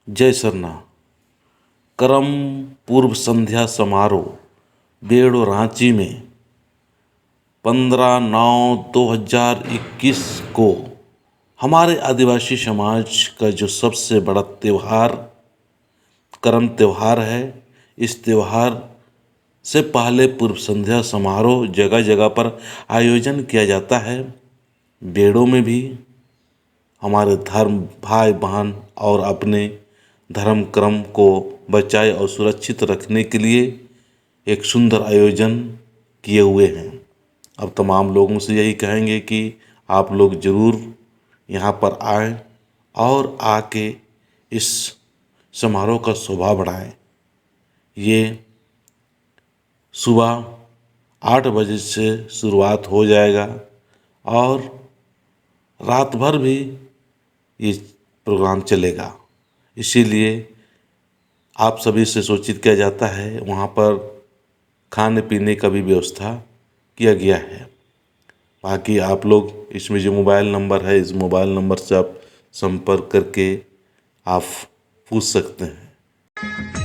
जय सरना। करम पूर्व संध्या समारोह बेड़ो रांची में 15/9/2021 को हमारे आदिवासी समाज का जो सबसे बड़ा त्यौहार करम त्यौहार है। इस त्यौहार से पहले पूर्व संध्या समारोह जगह जगह पर आयोजन किया जाता है। बेड़ों में भी हमारे धर्म भाई बहन और अपने धर्म क्रम को बचाए और सुरक्षित रखने के लिए एक सुंदर आयोजन किए हुए हैं। अब तमाम लोगों से यही कहेंगे कि आप लोग ज़रूर यहाँ पर आएं और आके इस समारोह का शोभा बढ़ाएं। ये सुबह 8 बजे से शुरुआत हो जाएगा और रात भर भी ये प्रोग्राम चलेगा। इसीलिए आप सभी से सूचित किया जाता है, वहाँ पर खाने पीने का भी व्यवस्था किया गया है। बाकी आप लोग इसमें जो मोबाइल नंबर है, इस मोबाइल नंबर से आप संपर्क करके आप पूछ सकते हैं।